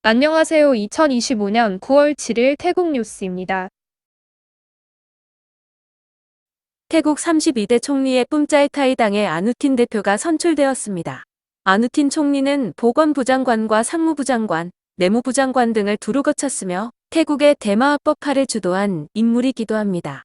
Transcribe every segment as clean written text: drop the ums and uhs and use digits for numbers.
안녕하세요. 2025년 9월 7일 태국 뉴스입니다. 태국 32대 총리의 뿜짜이타이당의 아누틴 대표가 선출되었습니다. 아누틴 총리는 보건부 장관과 상무부 장관, 내무부 장관 등을 두루 거쳤으며 태국의 대마합법화를 주도한 인물이기도 합니다.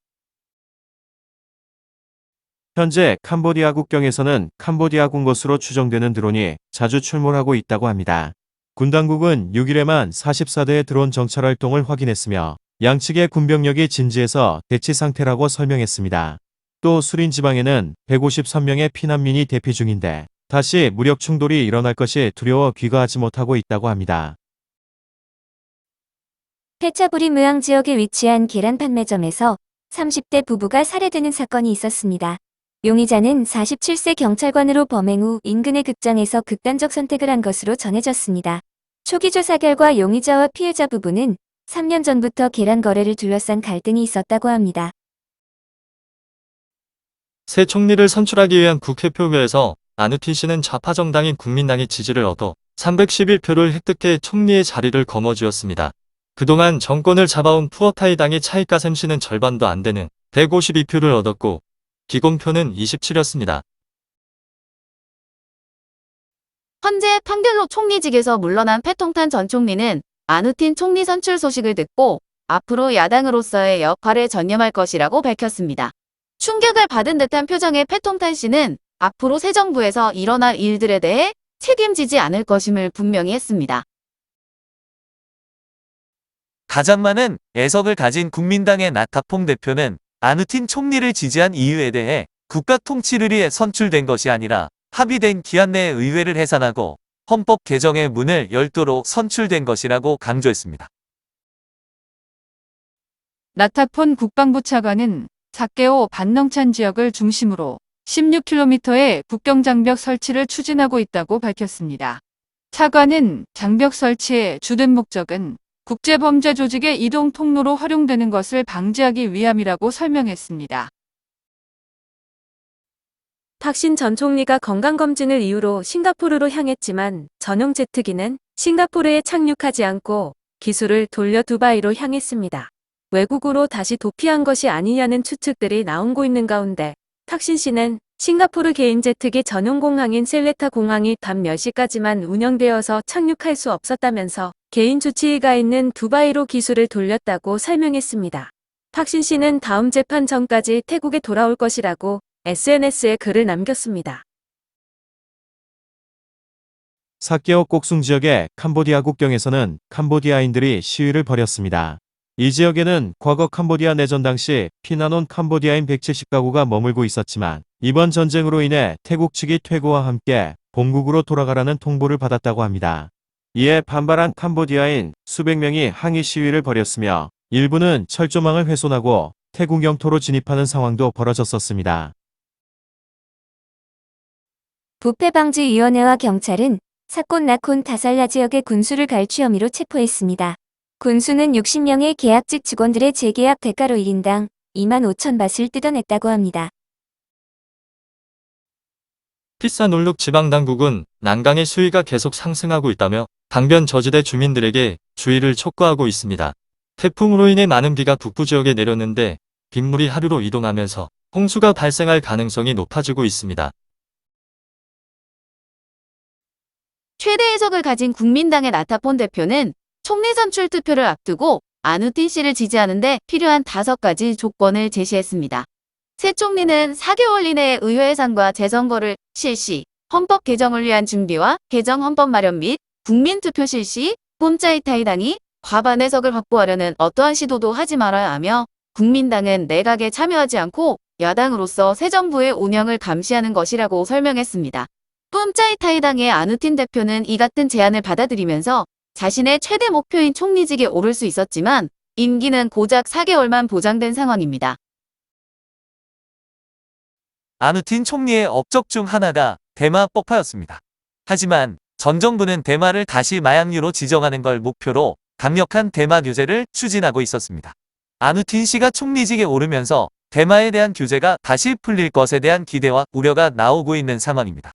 현재 캄보디아 국경에서는 캄보디아 군 것으로 추정되는 드론이 자주 출몰하고 있다고 합니다. 군 당국은 6일에만 44대의 드론 정찰 활동을 확인했으며 양측의 군병력이 진지해서 대치 상태라고 설명했습니다. 또 수린 지방에는 153명의 피난민이 대피 중인데 다시 무력 충돌이 일어날 것이 두려워 귀가하지 못하고 있다고 합니다. 페차부리 무앙 지역에 위치한 계란 판매점에서 30대 부부가 살해되는 사건이 있었습니다. 용의자는 47세 경찰관으로 범행 후 인근의 극장에서 극단적 선택을 한 것으로 전해졌습니다. 초기 조사 결과 용의자와 피해자 부부는 3년 전부터 계란 거래를 둘러싼 갈등이 있었다고 합니다. 새 총리를 선출하기 위한 국회 표결에서 아누틴 씨는 좌파 정당인 국민당의 지지를 얻어 311표를 획득해 총리의 자리를 거머쥐었습니다. 그동안 정권을 잡아온 푸어타이당의 차이까셈 씨는 절반도 안 되는 152표를 얻었고 기공표는 27였습니다. 헌재 판결로 총리직에서 물러난 패통탄 전 총리는 아누틴 총리 선출 소식을 듣고 앞으로 야당으로서의 역할에 전념할 것이라고 밝혔습니다. 충격을 받은 듯한 표정의 패통탄 씨는 앞으로 새 정부에서 일어날 일들에 대해 책임지지 않을 것임을 분명히 했습니다. 가장 많은 애석을 가진 국민당의 나타폼 대표는 아누틴 총리를 지지한 이유에 대해 국가 통치를 위해 선출된 것이 아니라 합의된 기한 내에 의회를 해산하고 헌법 개정의 문을 열도록 선출된 것이라고 강조했습니다. 나타폰 국방부 차관은 사케오 반넝찬 지역을 중심으로 16km의 국경장벽 설치를 추진하고 있다고 밝혔습니다. 차관은 장벽 설치의 주된 목적은 국제범죄 조직의 이동 통로로 활용되는 것을 방지하기 위함이라고 설명했습니다. 탁신 전 총리가 건강검진을 이유로 싱가포르로 향했지만 전용 제트기는 싱가포르에 착륙하지 않고 기술을 돌려 두바이로 향했습니다. 외국으로 다시 도피한 것이 아니냐는 추측들이 나오고 있는 가운데 탁신 씨는 싱가포르 개인 제트기 전용 공항인 셀레타 공항이 밤 10시까지만 운영되어서 착륙할 수 없었다면서 개인 주치의가 있는 두바이로 기술을 돌렸다고 설명했습니다. 탁신 씨는 다음 재판 전까지 태국에 돌아올 것이라고 SNS에 글을 남겼습니다. 사케오 꼭숭 지역의 캄보디아 국경에서는 캄보디아인들이 시위를 벌였습니다. 이 지역에는 과거 캄보디아 내전 당시 피난 온 캄보디아인 170가구가 머물고 있었지만 이번 전쟁으로 인해 태국 측이 퇴거와 함께 본국으로 돌아가라는 통보를 받았다고 합니다. 이에 반발한 캄보디아인 수백 명이 항의 시위를 벌였으며 일부는 철조망을 훼손하고 태국 영토로 진입하는 상황도 벌어졌었습니다. 부패방지위원회와 경찰은 사콘 나콘 다살라 지역의 군수를 갈취 혐의로 체포했습니다. 군수는 60명의 계약직 직원들의 재계약 대가로 1인당 25,000바트를 뜯어냈다고 합니다. 피사놀룩 지방당국은 난강의 수위가 계속 상승하고 있다며 강변 저지대 주민들에게 주의를 촉구하고 있습니다. 태풍으로 인해 많은 비가 북부 지역에 내렸는데 빗물이 하류로 이동하면서 홍수가 발생할 가능성이 높아지고 있습니다. 최대 해석을 가진 국민당의 나타폰 대표는 총리 선출 투표를 앞두고 아누틴 씨를 지지하는데 필요한 5가지 조건을 제시했습니다. 새 총리는 4개월 이내에 의회 해산과 재선거를 실시, 헌법 개정을 위한 준비와 개정 헌법 마련 및 국민투표 실시, 폼짜이타이당이 과반 해석을 확보하려는 어떠한 시도도 하지 말아야 하며 국민당은 내각에 참여하지 않고 야당으로서 새 정부의 운영을 감시하는 것이라고 설명했습니다. 뿜짜이타이당의 아누틴 대표는 이 같은 제안을 받아들이면서 자신의 최대 목표인 총리직에 오를 수 있었지만 임기는 고작 4개월만 보장된 상황입니다. 아누틴 총리의 업적 중 하나가 대마법화였습니다. 하지만 전 정부는 대마를 다시 마약류로 지정하는 걸 목표로 강력한 대마 규제를 추진하고 있었습니다. 아누틴 씨가 총리직에 오르면서 대마에 대한 규제가 다시 풀릴 것에 대한 기대와 우려가 나오고 있는 상황입니다.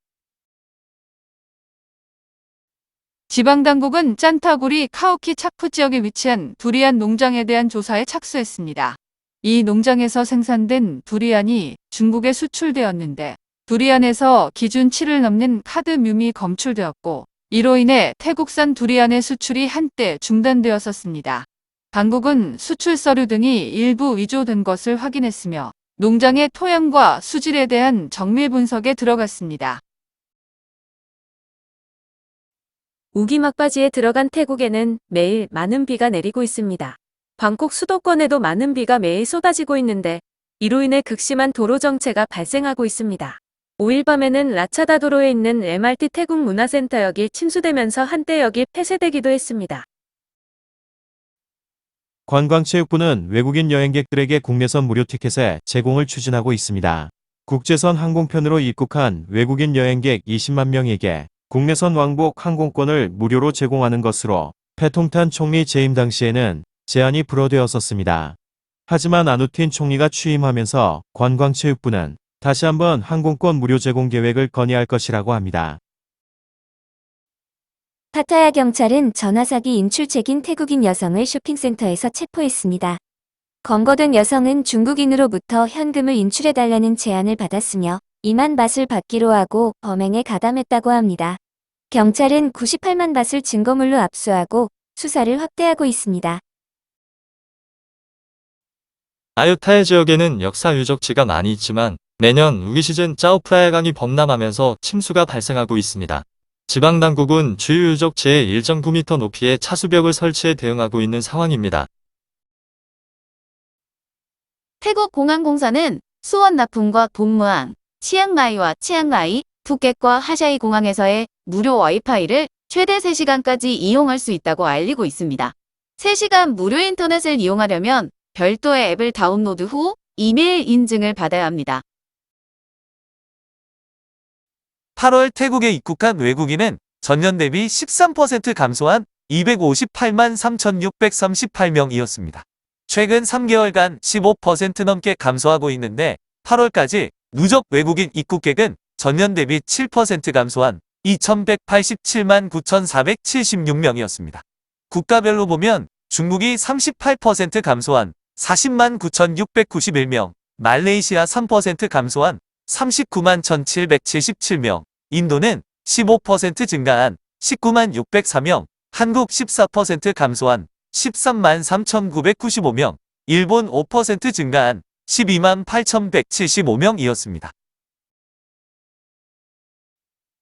지방당국은 짠타구리 카오키 차프 지역에 위치한 두리안 농장에 대한 조사에 착수했습니다. 이 농장에서 생산된 두리안이 중국에 수출되었는데 두리안에서 기준치를 넘는 카드뮴이 검출되었고 이로 인해 태국산 두리안의 수출이 한때 중단되었었습니다. 당국은 수출 서류 등이 일부 위조된 것을 확인했으며 농장의 토양과 수질에 대한 정밀 분석에 들어갔습니다. 우기 막바지에 들어간 태국에는 매일 많은 비가 내리고 있습니다. 방콕 수도권에도 많은 비가 매일 쏟아지고 있는데 이로 인해 극심한 도로 정체가 발생하고 있습니다. 5일 밤에는 라차다 도로에 있는 MRT 태국 문화센터역이 침수되면서 한때 역이 폐쇄되기도 했습니다. 관광체육부는 외국인 여행객들에게 국내선 무료 티켓의 제공을 추진하고 있습니다. 국제선 항공편으로 입국한 외국인 여행객 20만 명에게 국내선 왕복 항공권을 무료로 제공하는 것으로 패통탄 총리 재임 당시에는 제한이 불어되었었습니다. 하지만 아누틴 총리가 취임하면서 관광체육부는 다시 한번 항공권 무료 제공 계획을 건의할 것이라고 합니다. 파타야 경찰은 전화사기 인출책인 태국인 여성을 쇼핑센터에서 체포했습니다. 검거된 여성은 중국인으로부터 현금을 인출해달라는 제안을 받았으며 2만 밧을 받기로 하고 범행에 가담했다고 합니다. 경찰은 98만 밧을 증거물로 압수하고 수사를 확대하고 있습니다. 아유타해 지역에는 역사 유적지가 많이 있지만 매년 우기 시즌 짜오프라야강이 범람하면서 침수가 발생하고 있습니다. 지방당국은 주요 유적지에 1.9m 높이의 차수벽을 설치해 대응하고 있는 상황입니다. 태국 공항공사는 수원 나품과 동무항, 치앙마이와 치앙라이, 푸켓과 하샤이 공항에서의 무료 와이파이를 최대 3시간까지 이용할 수 있다고 알리고 있습니다. 3시간 무료 인터넷을 이용하려면 별도의 앱을 다운로드 후 이메일 인증을 받아야 합니다. 8월 태국에 입국한 외국인은 전년 대비 13% 감소한 258만 3,638명이었습니다. 최근 3개월간 15% 넘게 감소하고 있는데 8월까지 누적 외국인 입국객은 전년 대비 7% 감소한 2,187만 9,476명이었습니다. 국가별로 보면 중국이 38% 감소한 40만 9,691명, 말레이시아 3% 감소한 39만 1,777명, 인도는 15% 증가한 19만 604명, 한국 14% 감소한 13만 3,995명, 일본 5% 증가한 12만 8,175명이었습니다.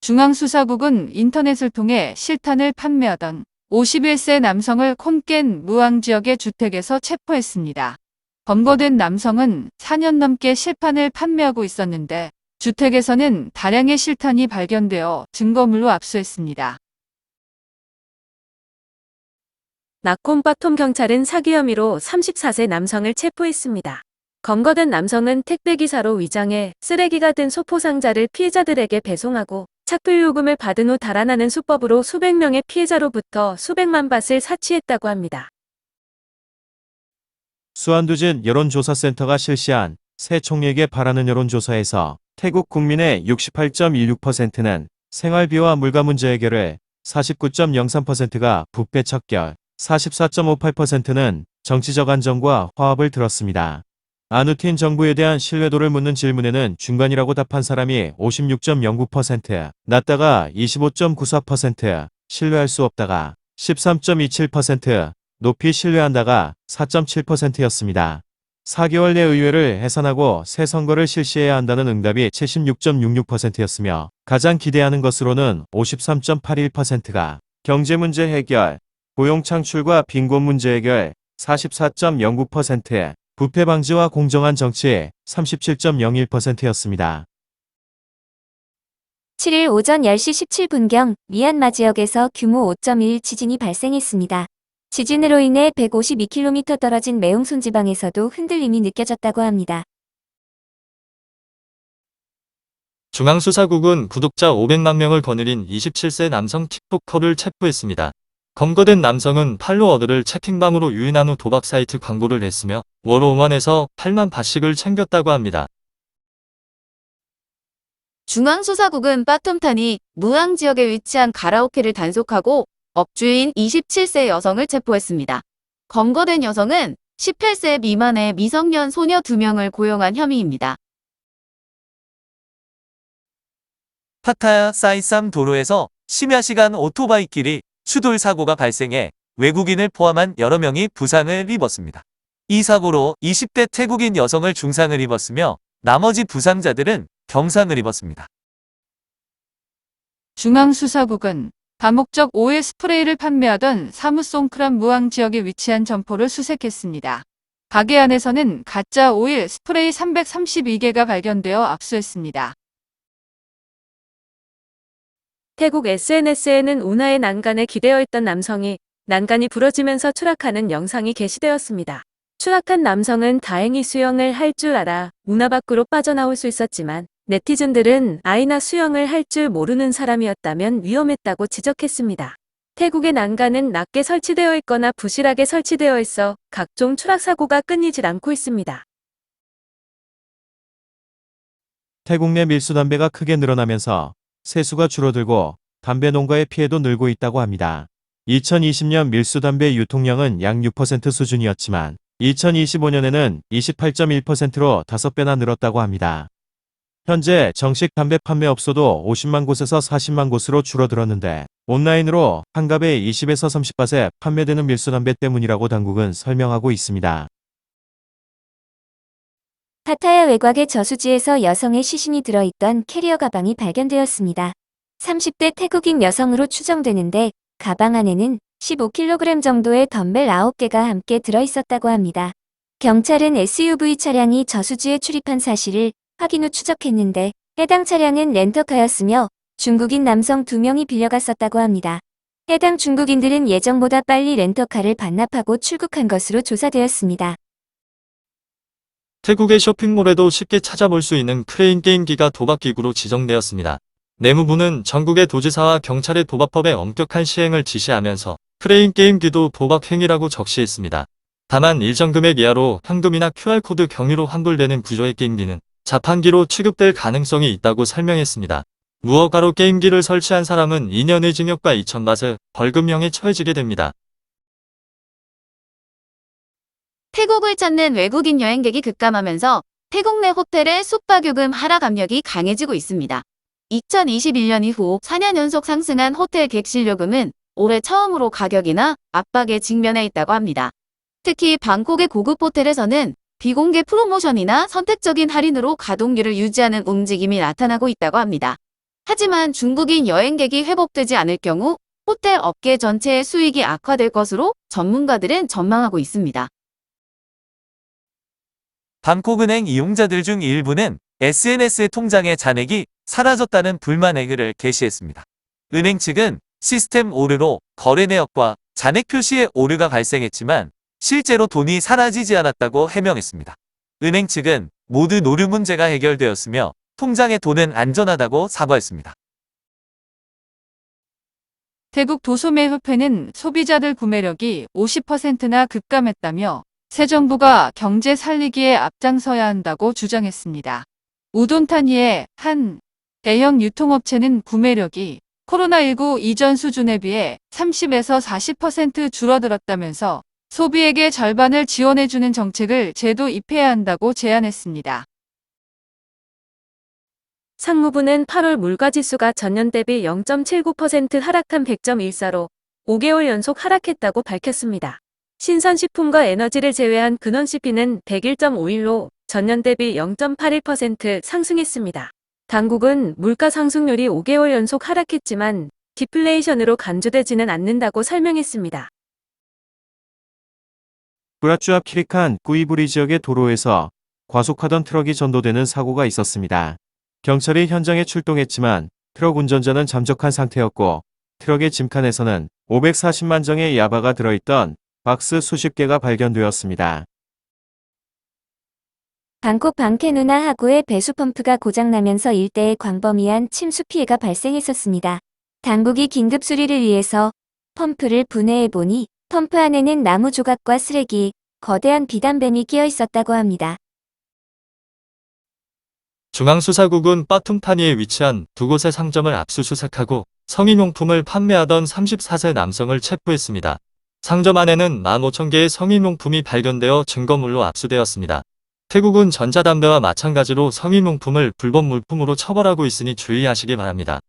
중앙수사국은 인터넷을 통해 실탄을 판매하던 51세 남성을 콘깬 무앙 지역의 주택에서 체포했습니다. 검거된 남성은 4년 넘게 실탄을 판매하고 있었는데 주택에서는 다량의 실탄이 발견되어 증거물로 압수했습니다. 나콤바톰 경찰은 사기 혐의로 34세 남성을 체포했습니다. 검거된 남성은 택배기사로 위장해 쓰레기가 든 소포상자를 피해자들에게 배송하고 착불요금을 받은 후 달아나는 수법으로 수백 명의 피해자로부터 수백만 밧을 사치했다고 합니다. 수안두진 여론조사센터가 실시한 새 총리에게 바라는 여론조사에서 태국 국민의 68.16%는 생활비와 물가 문제 해결을, 49.03%가 부패 척결, 44.58%는 정치적 안정과 화합을 들었습니다. 아누틴 정부에 대한 신뢰도를 묻는 질문에는 중간이라고 답한 사람이 56.09%, 낮다가 25.94%, 신뢰할 수 없다가 13.27%, 높이 신뢰한다가 4.7%였습니다. 4개월 내 의회를 해산하고 새 선거를 실시해야 한다는 응답이 76.66%였으며 가장 기대하는 것으로는 53.81%가 경제 문제 해결, 고용 창출과 빈곤 문제 해결 44.09%, 부패 방지와 공정한 정치 37.01%였습니다. 7일 오전 10시 17분경 미얀마 지역에서 규모 5.1 지진이 발생했습니다. 지진으로 인해 152km 떨어진 매웅손 지방에서도 흔들림이 느껴졌다고 합니다. 중앙수사국은 구독자 500만 명을 거느린 27세 남성 틱톡커를 체포했습니다. 검거된 남성은 팔로워들을 채팅방으로 유인한 후 도박 사이트 광고를 냈으며 월 5만에서 8만 바씩을 챙겼다고 합니다. 중앙수사국은 빠툼탄이 무앙 지역에 위치한 가라오케를 단속하고 업주인 27세 여성을 체포했습니다. 검거된 여성은 18세 미만의 미성년 소녀 2명을 고용한 혐의입니다. 파타야 사이삼 도로에서 심야 시간 오토바이끼리 추돌 사고가 발생해 외국인을 포함한 여러 명이 부상을 입었습니다. 이 사고로 20대 태국인 여성을 중상을 입었으며 나머지 부상자들은 경상을 입었습니다. 중앙수사국은 다목적 오일 스프레이를 판매하던 사무송크람 무앙 지역에 위치한 점포를 수색했습니다. 가게 안에서는 가짜 오일 스프레이 332개가 발견되어 압수했습니다. 태국 SNS에는 운하의 난간에 기대어 있던 남성이 난간이 부러지면서 추락하는 영상이 게시되었습니다. 추락한 남성은 다행히 수영을 할 줄 알아 운하 밖으로 빠져나올 수 있었지만 네티즌들은 아이나 수영을 할 줄 모르는 사람이었다면 위험했다고 지적했습니다. 태국의 난간은 낮게 설치되어 있거나 부실하게 설치되어 있어 각종 추락 사고가 끊이질 않고 있습니다. 태국 내 밀수 담배가 크게 늘어나면서 세수가 줄어들고 담배 농가의 피해도 늘고 있다고 합니다. 2020년 밀수 담배 유통량은 약 6% 수준이었지만 2025년에는 28.1%로 5배나 늘었다고 합니다. 현재 정식 담배 판매업소도 50만 곳에서 40만 곳으로 줄어들었는데 온라인으로 한 갑에 20에서 30밭에 판매되는 밀수 담배 때문이라고 당국은 설명하고 있습니다. 파타야 외곽의 저수지에서 여성의 시신이 들어있던 캐리어 가방이 발견되었습니다. 30대 태국인 여성으로 추정되는데 가방 안에는 15kg 정도의 덤벨 9개가 함께 들어있었다고 합니다. 경찰은 SUV 차량이 저수지에 출입한 사실을 확인 후 추적했는데 해당 차량은 렌터카였으며 중국인 남성 2명이 빌려갔었다고 합니다. 해당 중국인들은 예정보다 빨리 렌터카를 반납하고 출국한 것으로 조사되었습니다. 태국의 쇼핑몰에도 쉽게 찾아볼 수 있는 크레인 게임기가 도박기구로 지정되었습니다. 내무부는 전국의 도지사와 경찰의 도박법의 엄격한 시행을 지시하면서 크레인 게임기도 도박 행위라고 적시했습니다. 다만 일정 금액 이하로 현금이나 QR코드 경위로 환불되는 구조의 게임기는 자판기로 취급될 가능성이 있다고 설명했습니다. 무허가로 게임기를 설치한 사람은 2년의 징역과 2,000바트 벌금형에 처해지게 됩니다. 태국을 찾는 외국인 여행객이 급감하면서 태국 내 호텔의 숙박요금 하락 압력이 강해지고 있습니다. 2021년 이후 4년 연속 상승한 호텔 객실요금은 올해 처음으로 가격이나 압박에 직면해 있다고 합니다. 특히 방콕의 고급 호텔에서는 비공개 프로모션이나 선택적인 할인으로 가동률을 유지하는 움직임이 나타나고 있다고 합니다. 하지만 중국인 여행객이 회복되지 않을 경우 호텔 업계 전체의 수익이 악화될 것으로 전문가들은 전망하고 있습니다. 방콕은행 이용자들 중 일부는 SNS 통장의 잔액이 사라졌다는 불만의 글을 게시했습니다. 은행 측은 시스템 오류로 거래 내역과 잔액 표시에 오류가 발생했지만 실제로 돈이 사라지지 않았다고 해명했습니다. 은행 측은 모두 노류 문제가 해결되었으며 통장의 돈은 안전하다고 사과했습니다. 태국 도소매협회는 소비자들 구매력이 50%나 급감했다며 새 정부가 경제 살리기에 앞장서야 한다고 주장했습니다. 우돈타니의 한 대형 유통업체는 구매력이 코로나19 이전 수준에 비해 30에서 40% 줄어들었다면서 소비액의 절반을 지원해주는 정책을 제도 입해야 한다고 제안했습니다. 상무부는 8월 물가지수가 전년 대비 0.79% 하락한 100.14로 5개월 연속 하락했다고 밝혔습니다. 신선식품과 에너지를 제외한 근원 CP는 101.51로 전년 대비 0.81% 상승했습니다. 당국은 물가 상승률이 5개월 연속 하락했지만 디플레이션으로 간주되지는 않는다고 설명했습니다. 브라쭈 앞 키리칸 꾸이부리 지역의 도로에서 과속하던 트럭이 전도되는 사고가 있었습니다. 경찰이 현장에 출동했지만 트럭 운전자는 잠적한 상태였고 트럭의 짐칸에서는 540만 정의 야바가 들어있던 박스 수십 개가 발견되었습니다. 방콕 방케누나 하구의 배수 펌프가 고장나면서 일대에 광범위한 침수 피해가 발생했었습니다. 당국이 긴급 수리를 위해서 펌프를 분해해보니 펌프 안에는 나무 조각과 쓰레기, 거대한 비단뱀이 끼어 있었다고 합니다. 중앙수사국은 빠퉁타니에 위치한 두 곳의 상점을 압수수색하고 성인용품을 판매하던 34세 남성을 체포했습니다. 상점 안에는 15,000개의 성인용품이 발견되어 증거물로 압수되었습니다. 태국은 전자담배와 마찬가지로 성인용품을 불법 물품으로 처벌하고 있으니 주의하시기 바랍니다.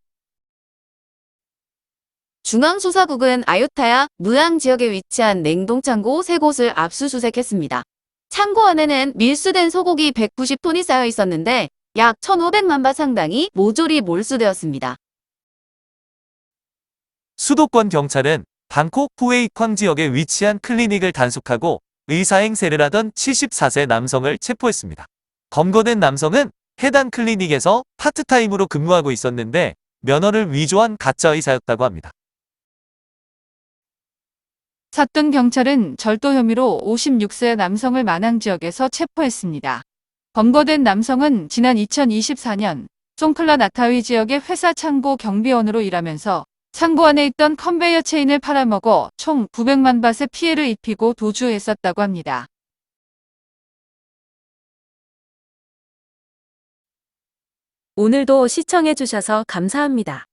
중앙수사국은 아유타야, 무양 지역에 위치한 냉동창고 3곳을 압수수색했습니다. 창고 안에는 밀수된 소고기 190톤이 쌓여 있었는데 약 1,500만 바 상당이 모조리 몰수되었습니다. 수도권 경찰은 방콕 후웨이쾅 지역에 위치한 클리닉을 단속하고 의사 행세를 하던 74세 남성을 체포했습니다. 검거된 남성은 해당 클리닉에서 파트타임으로 근무하고 있었는데 면허를 위조한 가짜 의사였다고 합니다. 사돈 경찰은 절도 혐의로 56세 남성을 마낭 지역에서 체포했습니다. 검거된 남성은 지난 2024년 송클라 나타위 지역의 회사 창고 경비원으로 일하면서 창고 안에 있던 컨베이어 체인을 팔아먹어 총 900만 밭의 피해를 입히고 도주했었다고 합니다. 오늘도 시청해주셔서 감사합니다.